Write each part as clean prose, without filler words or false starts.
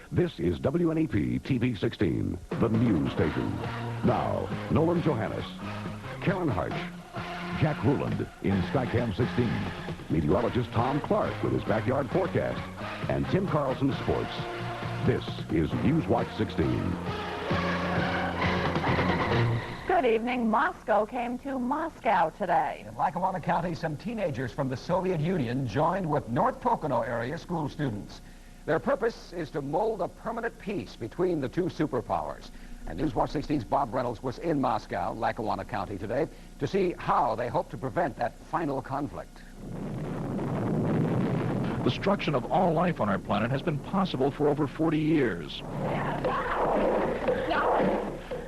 This is WNEP TV 16, the news station. Now, Nolan Johannes, Karen Harch, Jack Ruland in Skycam 16, meteorologist Tom Clark with his backyard forecast, and Tim Carlson Sports. This is Newswatch 16. Good evening. Moscow came to Moscow today. In Lackawanna County, some teenagers from the Soviet Union joined with North Pocono area school students. Their purpose is to mold a permanent peace between the two superpowers. And Newswatch 16's Bob Reynolds was in Moscow, Lackawanna County today, to see how they hope to prevent that final conflict. Destruction of all life on our planet has been possible for over 40 years.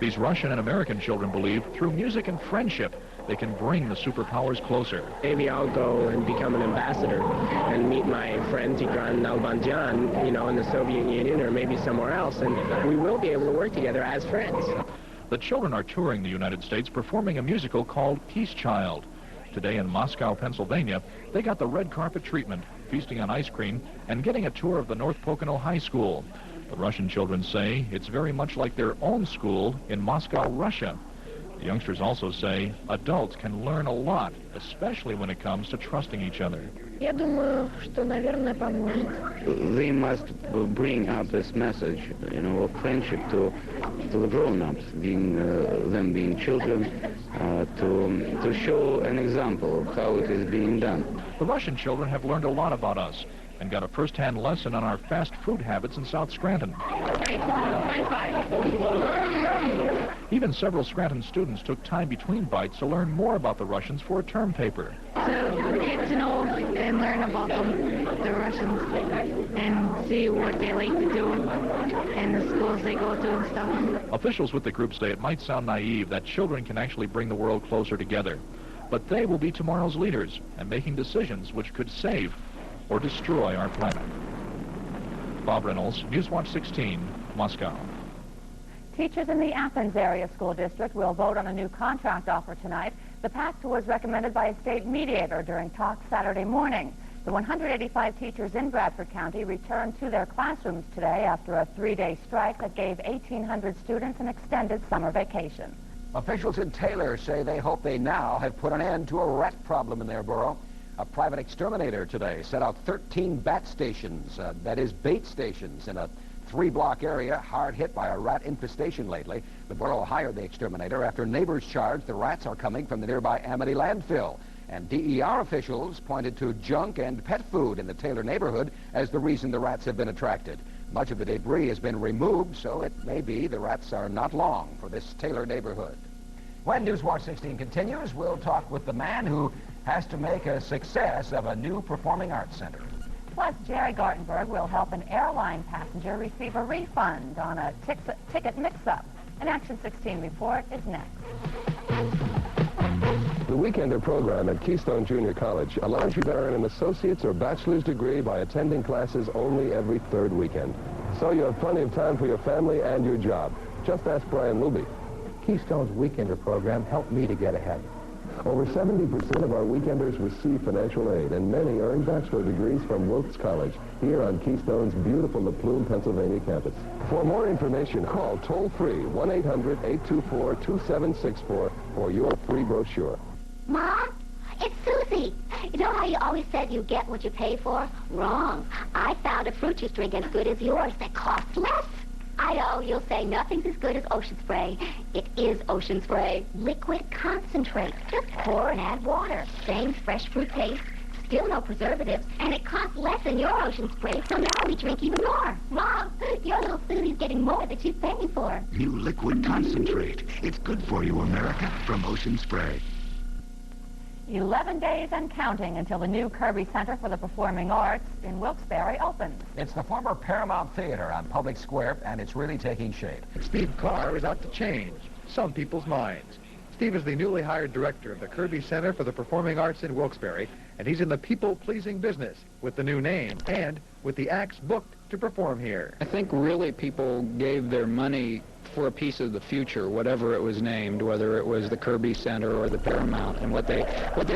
These Russian and American children believe through music and friendship they can bring the superpowers closer. Maybe I'll go and become an ambassador and meet my friend Tigran Nalbandian, in the Soviet Union or maybe somewhere else, and we will be able to work together as friends. The children are touring the United States performing a musical called Peace Child. Today in Moscow, Pennsylvania, they got the red carpet treatment, feasting on ice cream, and getting a tour of the North Pocono High School. The Russian children say it's very much like their own school in Moscow, Russia. The youngsters also say adults can learn a lot, especially when it comes to trusting each other. Я думаю, что, наверное, поможет. They must bring out this message, of friendship to the grown-ups, them being children, to show an example of how it is being done. The Russian children have learned a lot about us and got a first-hand lesson on our fast food habits in South Scranton. Even several Scranton students took time between bites to learn more about the Russians for a term paper. So get to know and learn about them, the Russians, and see what they like to do and the schools they go to and stuff. Officials with the group say it might sound naive that children can actually bring the world closer together. But they will be tomorrow's leaders and making decisions which could save or destroy our planet. Bob Reynolds, Newswatch 16, Moscow. Teachers in the Athens area school district will vote on a new contract offer tonight. The pact was recommended by a state mediator during talks Saturday morning. The 185 teachers in Bradford County returned to their classrooms today after a 3-day strike that gave 1,800 students an extended summer vacation. Officials in Taylor say they hope they now have put an end to a rat problem in their borough. A private exterminator today set out 13 bat stations, that is bait stations, in a 3-block area hard hit by a rat infestation lately. The borough hired the exterminator after neighbors charged the rats are coming from the nearby Amity landfill. And DER officials pointed to junk and pet food in the Taylor neighborhood as the reason the rats have been attracted. Much of the debris has been removed, so it may be the rats are not long for this Taylor neighborhood. When Newswatch 16 continues, we'll talk with the man who has to make a success of a new performing arts center. Plus, Jerry Gartenberg will help an airline passenger receive a refund on a ticket mix-up. An Action 16 report is next. The Weekender program at Keystone Junior College allows you to earn an associate's or bachelor's degree by attending classes only every 3rd weekend. So you have plenty of time for your family and your job. Just ask Brian Luby. Keystone's Weekender program helped me to get ahead. Over 70% of our weekenders receive financial aid, and many earn bachelor degrees from Wilkes College, here on Keystone's beautiful La Plume, Pennsylvania campus. For more information, call toll-free 1-800-824-2764 for your free brochure. Mom, it's Susie. You know how you always said you get what you pay for? Wrong. I found a fruit juice drink as good as yours that costs less. I know, you'll say nothing's as good as Ocean Spray. It is Ocean Spray. Liquid concentrate. Just pour and add water. Same fresh fruit taste, still no preservatives, and it costs less than your Ocean Spray, so now we drink even more. Mom, your little Susie's getting more than she's paying for. New liquid concentrate. It's good for you, America, from Ocean Spray. 11 days and counting until the new Kirby Center for the Performing Arts in Wilkes-Barre opens. It's the former Paramount Theater on Public Square, and it's really taking shape. Steve Carr is out to change some people's minds. Steve is the newly hired director of the Kirby Center for the Performing Arts in Wilkes-Barre, and he's in the people-pleasing business with the new name and with the acts booked to perform here. I think really people gave their money for a piece of the future, whatever it was named, whether it was the Kirby Center or the Paramount, and what they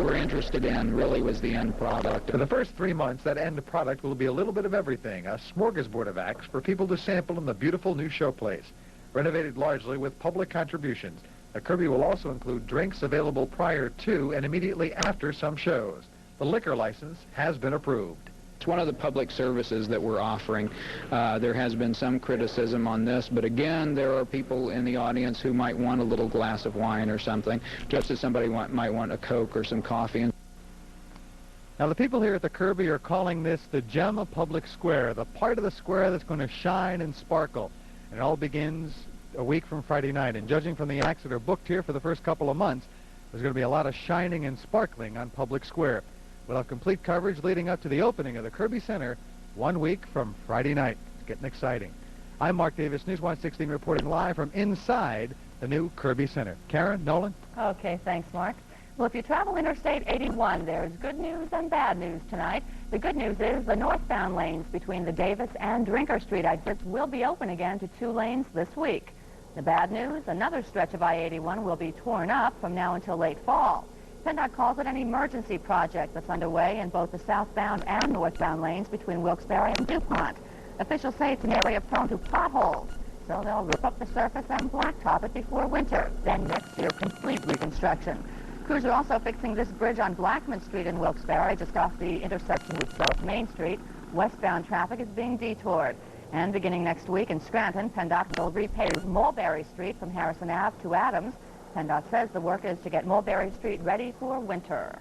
were interested in really was the end product. For the first 3 months, that end product will be a little bit of everything, a smorgasbord of acts for people to sample in the beautiful new showplace, renovated largely with public contributions. The Kirby will also include drinks available prior to and immediately after some shows. The liquor license has been approved. It's one of the public services that we're offering. There has been some criticism on this, but again, there are people in the audience who might want a little glass of wine or something, just as somebody might want a Coke or some coffee. Now, the people here at the Kirby are calling this the gem of public square, the part of the square that's going to shine and sparkle. And it all begins a week from Friday night. And judging from the acts that are booked here for the first couple of months, there's going to be a lot of shining and sparkling on public square. We'll have complete coverage leading up to the opening of the Kirby Center 1 week from Friday night. It's getting exciting. I'm Mark Davis, Newswatch 16, reporting live from inside the new Kirby Center. Karen, Nolan? Okay, thanks, Mark. Well, if you travel Interstate 81, there's good news and bad news tonight. The good news is the northbound lanes between the Davis and Drinker Street exits will be open again to 2 lanes this week. The bad news, another stretch of I-81 will be torn up from now until late fall. PennDOT calls it an emergency project that's underway in both the southbound and northbound lanes between Wilkes-Barre and DuPont. Officials say it's an area prone to potholes, so they'll rip up the surface and blacktop it before winter. Then next year, complete reconstruction. Crews are also fixing this bridge on Blackman Street in Wilkes-Barre, just off the intersection with South Main Street. Westbound traffic is being detoured. And beginning next week in Scranton, PennDOT will repave Mulberry Street from Harrison Ave to Adams. PennDOT says the work is to get Mulberry Street ready for winter.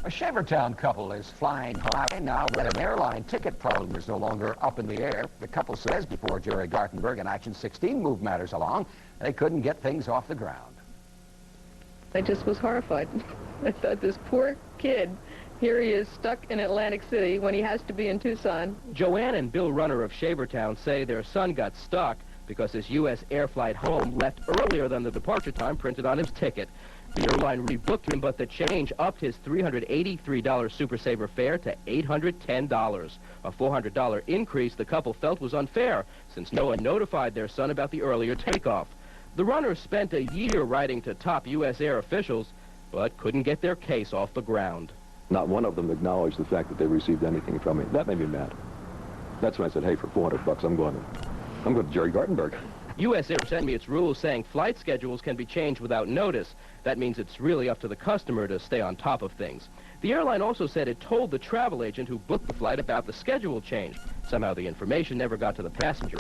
A Shavertown couple is flying high now that an airline ticket problem is no longer up in the air. The couple says before Jerry Gartenberg and Action 16 moved matters along, they couldn't get things off the ground. I just was horrified. I thought, this poor kid, here he is stuck in Atlantic City when he has to be in Tucson. Joanne and Bill Runner of Shavertown say their son got stuck because his U.S. air flight home left earlier than the departure time printed on his ticket. The airline rebooked him, but the change upped his $383 Super Saver fare to $810. A $400 increase the couple felt was unfair, since no one notified their son about the earlier takeoff. The Runners spent a year writing to top U.S. air officials, but couldn't get their case off the ground. Not one of them acknowledged the fact that they received anything from me. That made me mad. That's when I said, hey, for $400, I'm going to Jerry Gartenberg. U.S. Air sent me its rules saying flight schedules can be changed without notice. That means it's really up to the customer to stay on top of things. The airline also said it told the travel agent who booked the flight about the schedule change. Somehow the information never got to the passenger.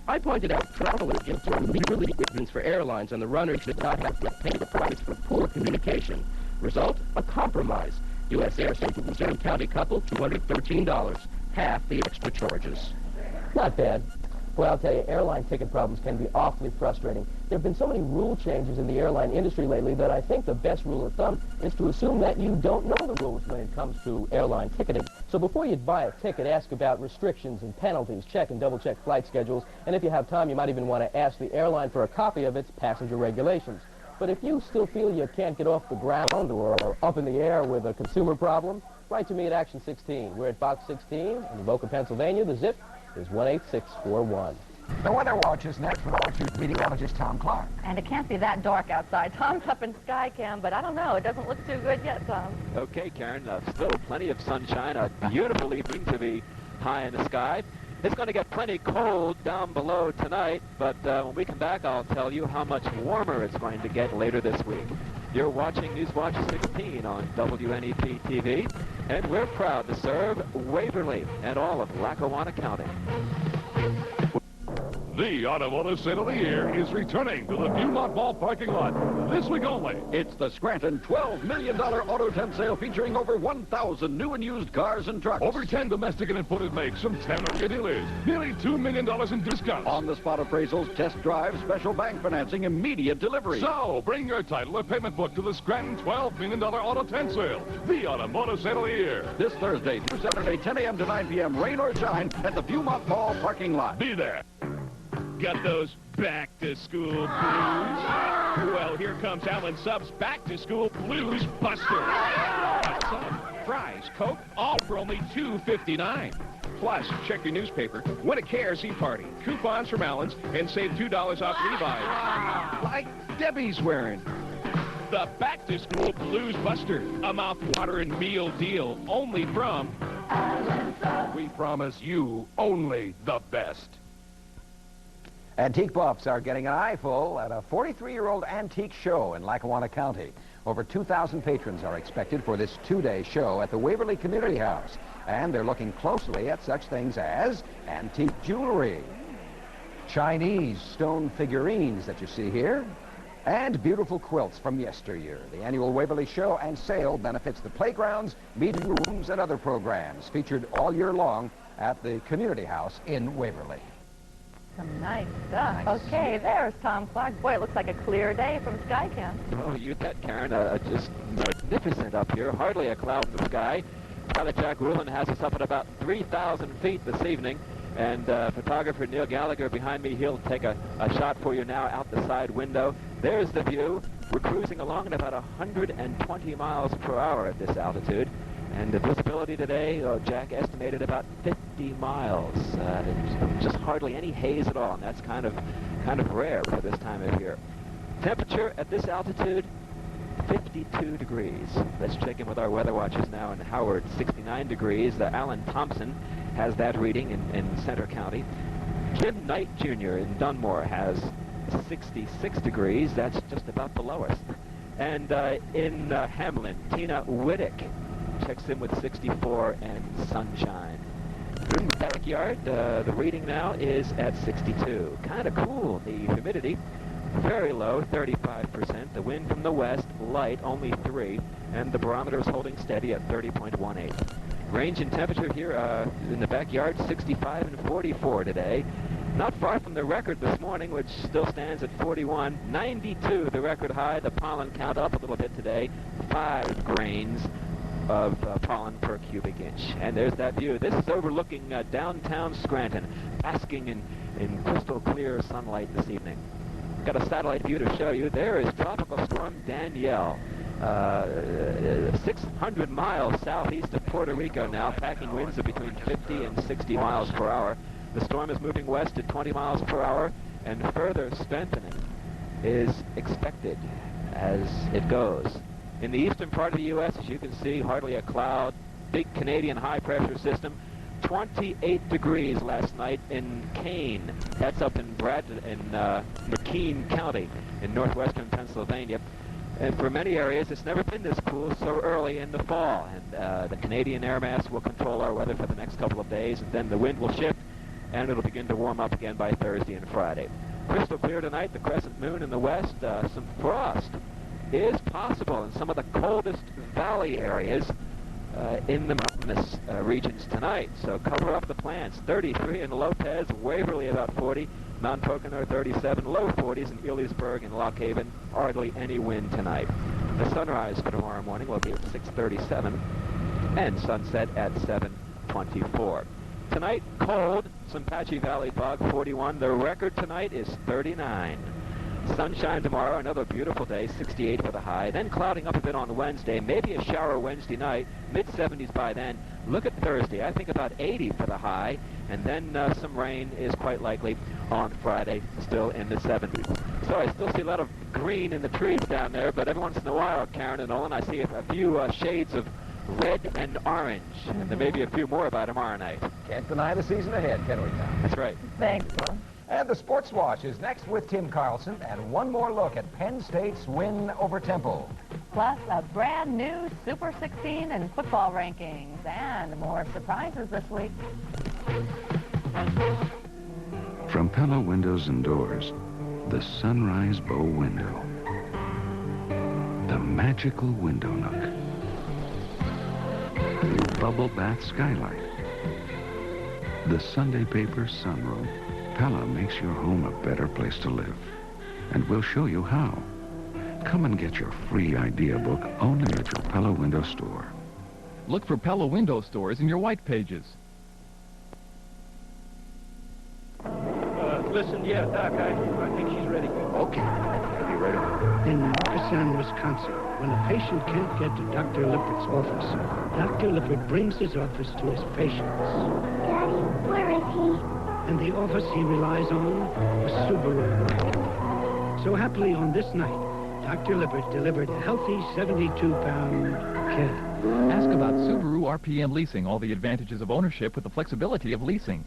I pointed out travel agents were legally agents for airlines, and the Runners did not have to pay the price for poor communication. Result, a compromise. U.S. Air sent the Missouri County couple $213, half the extra charges. Not bad. Well, I'll tell you, airline ticket problems can be awfully frustrating. There have been so many rule changes in the airline industry lately that I think the best rule of thumb is to assume that you don't know the rules when it comes to airline ticketing. So before you buy a ticket, ask about restrictions and penalties, check and double-check flight schedules, and if you have time, you might even want to ask the airline for a copy of its passenger regulations. But if you still feel you can't get off the ground or are up in the air with a consumer problem, write to me at Action 16. We're at Box 16 in Boca, Pennsylvania. The zip is 18641. The Weather Watch is next with our meteorologist Tom Clark. And it can't be that dark outside. Tom's up in Skycam, but I don't know. It doesn't look too good yet, Tom. Okay, Karen, still plenty of sunshine, a beautiful evening to be high in the sky. It's going to get plenty cold down below tonight, but when we come back, I'll tell you how much warmer it's going to get later this week. You're watching Newswatch 16 on WNEP TV, and we're proud to serve Waverly and all of Lackawanna County. The automotive sale of the year is returning to the Beaumont Mall parking lot this week only. It's the Scranton $12 million Auto 10 sale featuring over 1,000 new and used cars and trucks. Over 10 domestic and imported makes from 10 area dealers. Nearly $2 million in discounts. On-the-spot appraisals, test drives, special bank financing, immediate delivery. So, bring your title or payment book to the Scranton $12 million Auto 10 sale. The automotive sale of the year. This Thursday through Saturday, 10 a.m. to 9 p.m., rain or shine, at the Beaumont Mall parking lot. Be there. Got those back-to-school blues? Well, here comes Allen Sub's back-to-school blues buster. Hot sub, fries, Coke, all for only $2.59. Plus, check your newspaper, win a KRC party, coupons from Allen's, and save $2 off Levi's. Like Debbie's wearing. The back-to-school Blues Buster, a mouth-watering meal deal only from Allen's. We promise you only the best. Antique buffs are getting an eyeful at a 43-year-old antique show in Lackawanna County. Over 2,000 patrons are expected for this two-day show at the Waverly Community House. And they're looking closely at such things as antique jewelry, Chinese stone figurines that you see here, and beautiful quilts from yesteryear. The annual Waverly Show and Sale benefits the playgrounds, meeting rooms, and other programs featured all year long at the Community House in Waverly. Some nice stuff. Nice. Okay, there's Tom Clark. Boy, it looks like a clear day from Skycam. Oh, you bet, Karen. Just magnificent up here. Hardly a cloud in the sky. Pilot Jack Ruland has us up at about 3,000 feet this evening. And photographer Neil Gallagher behind me, he'll take a shot for you now out the side window. There's the view. We're cruising along at about 120 miles per hour at this altitude. And the visibility today, Jack estimated about 50 miles. Just hardly any haze at all, and that's kind of rare for this time of year. Temperature at this altitude, 52 degrees. Let's check in with our weather watchers now in Howard, 69 degrees. Alan Thompson has that reading in Center County. Jim Knight Jr. in Dunmore has 66 degrees. That's just about the lowest. And in Hamlin, Tina Whittick checks in with 64 and sunshine. In the backyard, the reading now is at 62. Kind of cool. The humidity, very low, 35%. The wind from the west, light, only 3. And the barometer is holding steady at 30.18. Range in temperature here in the backyard, 65 and 44 today. Not far from the record this morning, which still stands at 41. 92, the record high. The pollen count up a little bit today. 5 grains of pollen per cubic inch. And there's that view. This is overlooking downtown Scranton, basking in crystal clear sunlight this evening. Got a satellite view to show you. There is Tropical Storm Danielle. 600 miles southeast of Puerto Rico now, packing winds of between 50 and 60 miles per hour. The storm is moving west at 20 miles per hour, and further strengthening is expected as it goes. In the eastern part of the U.S., as you can see, hardly a cloud. Big Canadian high-pressure system. 28 degrees last night in Kane. That's up in McKean County in northwestern Pennsylvania. And for many areas, it's never been this cool so early in the fall. And the Canadian air mass will control our weather for the next couple of days, and then the wind will shift, and it'll begin to warm up again by Thursday and Friday. Crystal clear tonight, the crescent moon in the west. Some frost is possible in some of the coldest valley areas in the mountainous regions tonight. So cover up the plants. 33 in Lopez, Waverly about 40, Mount Pocono 37, low 40s in Ellisburg and Lock Haven. Hardly any wind tonight. The sunrise for tomorrow morning will be at 6:37 and sunset at 7:24. Tonight, cold, some patchy valley fog, 41. The record tonight is 39. Sunshine tomorrow, another beautiful day, 68 for the high. Then clouding up a bit on Wednesday, maybe a shower Wednesday night, mid-70s by then. Look at Thursday, I think about 80 for the high. And then some rain is quite likely on Friday, still in the 70s. So I still see a lot of green in the trees down there, but every once in a while, Karen and Nolan, I see a few shades of red and orange. And there may be a few more by tomorrow night. Can't deny the season ahead, can we, Tom? That's right. Thanks, Tom. And the Sports Watch is next with Tim Carlson, and one more look at Penn State's win over Temple. Plus, a brand new Super 16 and football rankings, and more surprises this week. From Pella Windows and Doors, the Sunrise Bow Window. The magical window nook. The bubble bath skylight. The Sunday paper sunroom. Pella makes your home a better place to live. And we'll show you how. Come and get your free idea book only at your Pella Window Store. Look for Pella Window Stores in your white pages. Listen, yeah, Doc, I think she's ready. Okay. I'll be right over. In Markesan, Wisconsin, when a patient can't get to Dr. Lippert's office, Dr. Lippert brings his office to his patients. Daddy, where is he? And the office he relies on was Subaru. So happily on this night, Dr. Lippert delivered a healthy 72-pound kid. Ask about Subaru RPM leasing, all the advantages of ownership with the flexibility of leasing.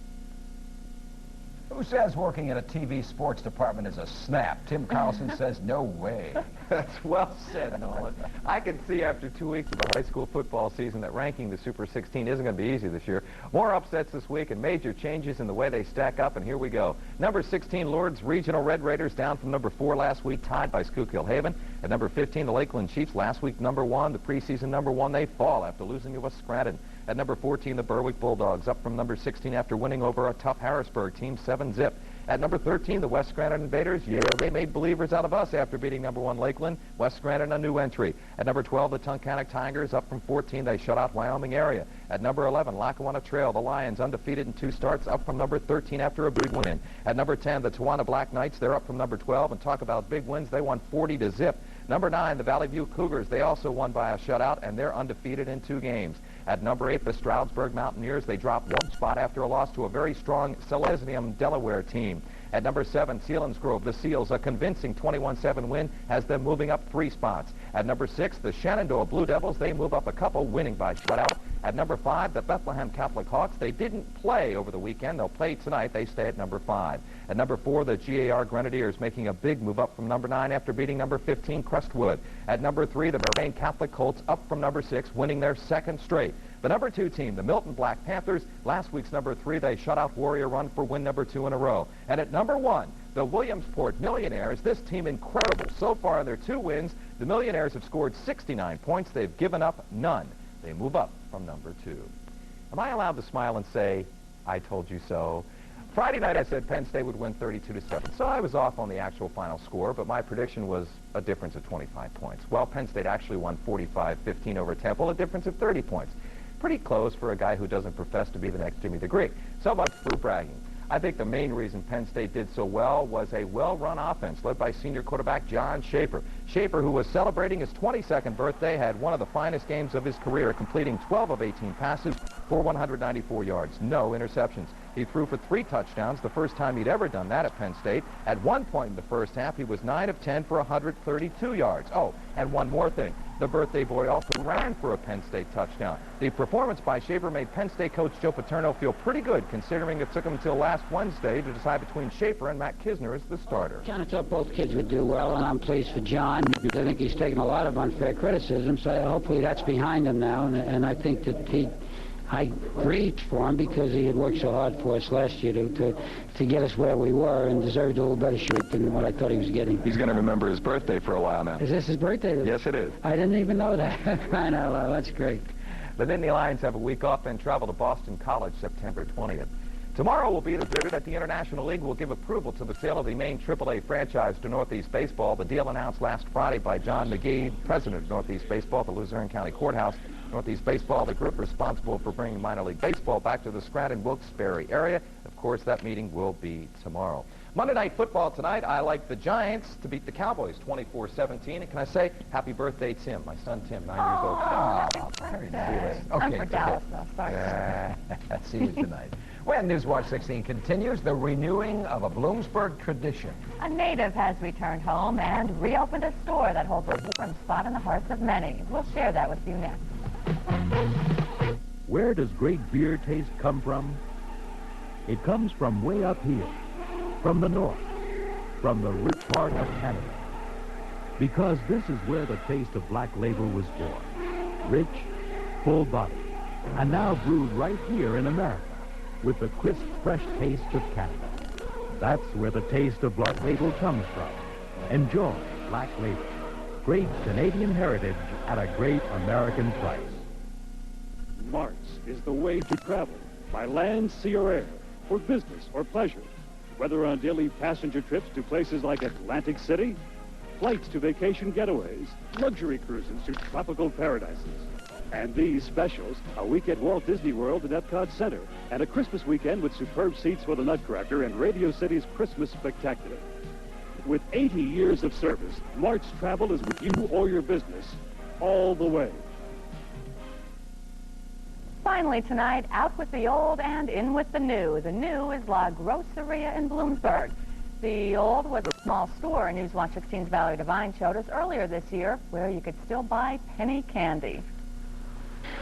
Who says working in a TV sports department is a snap? Tim Carlson says no way. That's well said, Nolan. I can see after 2 weeks of the high school football season that ranking the Super 16 isn't going to be easy this year. More upsets this week and major changes in the way they stack up, and here we go. Number 16, Lourdes Regional Red Raiders, down from number 4 last week, tied by Schuylkill Haven. At number 15, the Lakeland Chiefs, last week number 1, the preseason number 1, they fall after losing to West Scranton. At number 14, the Berwick Bulldogs, up from number 16 after winning over a tough Harrisburg team 7-zip. At number 13, the West Scranton Invaders. Yeah, they made believers out of us after beating number 1 Lakeland. West Scranton, a new entry. At number 12, the Tunkhannock Tigers, up from 14. They shut out Wyoming area. At number 11, Lackawanna Trail, the Lions, undefeated in 2 starts, up from number 13 after a big win. At number 10, the Tawana Black Knights, they're up from number 12. And talk about big wins, they won 40-zip. Number 9, the Valley View Cougars, they also won by a shutout, and they're undefeated in 2 games. At number 8, the Stroudsburg Mountaineers, they dropped 1 spot after a loss to a very strong Silesium Delaware team. At number 7, Selinsgrove, the Seals, a convincing 21-7 win, has them moving up 3 spots. At number 6, the Shenandoah Blue Devils, they move up a couple, winning by shutout. At number 5, the Bethlehem Catholic Hawks, they didn't play over the weekend. They'll play tonight. They stay at number 5. At number 4, the GAR Grenadiers, making a big move up from number 9 after beating number 15, Crestwood. At number 3, the Moraine Catholic Colts, up from number 6, winning their 2nd straight. The number 2 team, the Milton Black Panthers, last week's number 3, they shut out Warrior Run for win number 2 in a row. And at number 1, the Williamsport Millionaires, this team incredible. So far in their 2 wins, the Millionaires have scored 69 points. They've given up none. They move up from number 2. Am I allowed to smile and say, I told you so? Friday night I said Penn State would win 32-7. So I was off on the actual final score, but my prediction was a difference of 25 points. Well, Penn State actually won 45-15 over Temple, a difference of 30 points. Pretty close for a guy who doesn't profess to be the next Jimmy the Greek. So much for bragging. I think the main reason Penn State did so well was a well-run offense led by senior quarterback John Schaefer. Schaefer, who was celebrating his 22nd birthday, had one of the finest games of his career, completing 12 of 18 passes for 194 yards, no interceptions. He threw for 3 touchdowns, the first time he'd ever done that at Penn State. At one point in the first half, he was 9 of 10 for 132 yards. Oh, and one more thing. The birthday boy also ran for a Penn State touchdown. The performance by Schaefer made Penn State coach Joe Paterno feel pretty good, considering it took him until last Wednesday to decide between Schaefer and Matt Kisner as the starter. Kind of thought both kids would do well, and I'm pleased for John. I think he's taken a lot of unfair criticism, so hopefully that's behind him now, and I think that I grieved for him because he had worked so hard for us last year to get us where we were and deserved a little better treatment than what I thought he was getting. He's going to remember his birthday for a while now. Is this his birthday? Yes, it is. I didn't even know that. Crying out loud, that's great. The Nittany Lions have a week off, then travel to Boston College September 20th. Tomorrow will be the day that the International League will give approval to the sale of the main AAA franchise to Northeast Baseball. The deal announced last Friday by John McGee, president of Northeast Baseball at the Luzerne County Courthouse. Northeast Baseball, the group responsible for bringing minor league baseball back to the Scranton-Wilkes-Barre area. Of course, that meeting will be tomorrow. Monday Night Football tonight, I like the Giants to beat the Cowboys 24-17. And can I say, happy birthday, Tim, my son Tim, 9 years old. Oh, very nice. Okay, I'm for Dallas, though. Sorry. See you tonight. When Newswatch 16 continues, the renewing of a Bloomsburg tradition. A native has returned home and reopened a store that holds a warm spot in the hearts of many. We'll share that with you next. Where does great beer taste come from? It comes from way up here, from the north, from the rich part of Canada. Because this is where the taste of Black Label was born. Rich, full body, and now brewed right here in America with the crisp, fresh taste of Canada. That's where the taste of Black Label comes from. Enjoy Black Label. Great Canadian heritage at a great American price. March is the way to travel, by land, sea, or air, for business or pleasure. Whether on daily passenger trips to places like Atlantic City, flights to vacation getaways, luxury cruises to tropical paradises. And these specials, a week at Walt Disney World and Epcot Center, and a Christmas weekend with superb seats for the Nutcracker and Radio City's Christmas Spectacular. With 80 years of service, March Travel is with you or your business all the way. Finally tonight, out with the old and in with the new. The new is La Groceria in Bloomsburg. The old was a small store Newswatch 16's Valerie Devine showed us earlier this year, where you could still buy penny candy.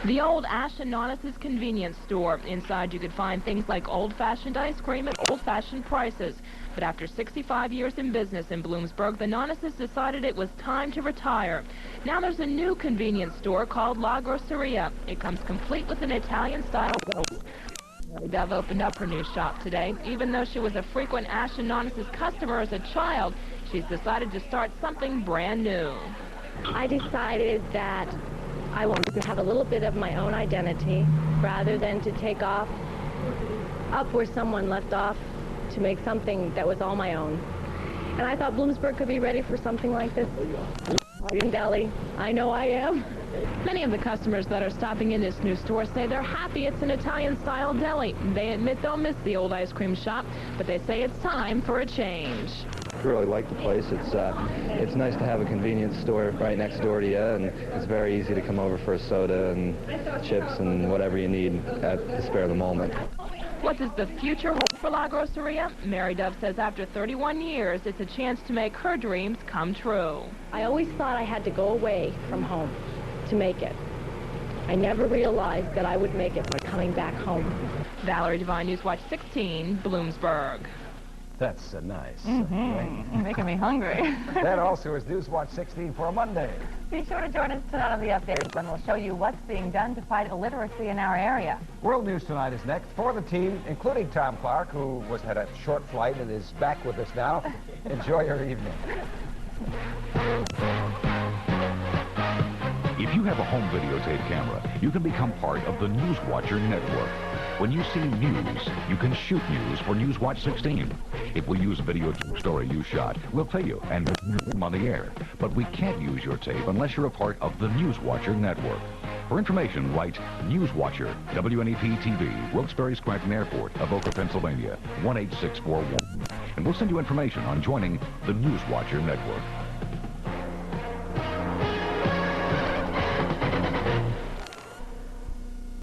The old Ash and Nonis's convenience store. Inside you could find things like old-fashioned ice cream at old-fashioned prices. But after 65 years in business in Bloomsburg, the Nonis's decided it was time to retire. Now there's a new convenience store called La Groceria. It comes complete with an Italian-style. Dove opened up her new shop today. Even though she was a frequent Ash and Nonis's customer as a child, she's decided to start something brand new. I decided that I wanted to have a little bit of my own identity rather than to take off up where someone left off to make something that was all my own. And I thought Bloomsburg could be ready for something like this. In Delhi, I know I am. Many of the customers that are stopping in this new store say they're happy it's an Italian-style deli. They admit they'll miss the old ice cream shop, but they say it's time for a change. I really like the place. It's nice to have a convenience store right next door to you, and it's very easy to come over for a soda and chips and whatever you need at the spare of the moment. What does the future hold for La Groceria? Mary Dove says after 31 years, it's a chance to make her dreams come true. I always thought I had to go away from home to make it. I never realized that I would make it by coming back home. Valerie Devine, Newswatch 16, Bloomsburg. That's nice. Mm-hmm. Making me hungry. That also is Newswatch 16 for a Monday. Be sure to join us tonight on the Update when we'll show you what's being done to fight illiteracy in our area. World News Tonight is next for the team, including Tom Clark, who had a short flight and is back with us now. Enjoy your evening. If you have a home videotape camera, you can become part of the Newswatcher Network. When you see news, you can shoot news for Newswatch 16. If we use a video story you shot, we'll pay you and put them on the air. But we can't use your tape unless you're a part of the Newswatcher Network. For information, write Newswatcher, WNEP-TV, Wilkes-Barre-Scranton Airport, Avoca, Pennsylvania, 18641. And we'll send you information on joining the Newswatcher Network.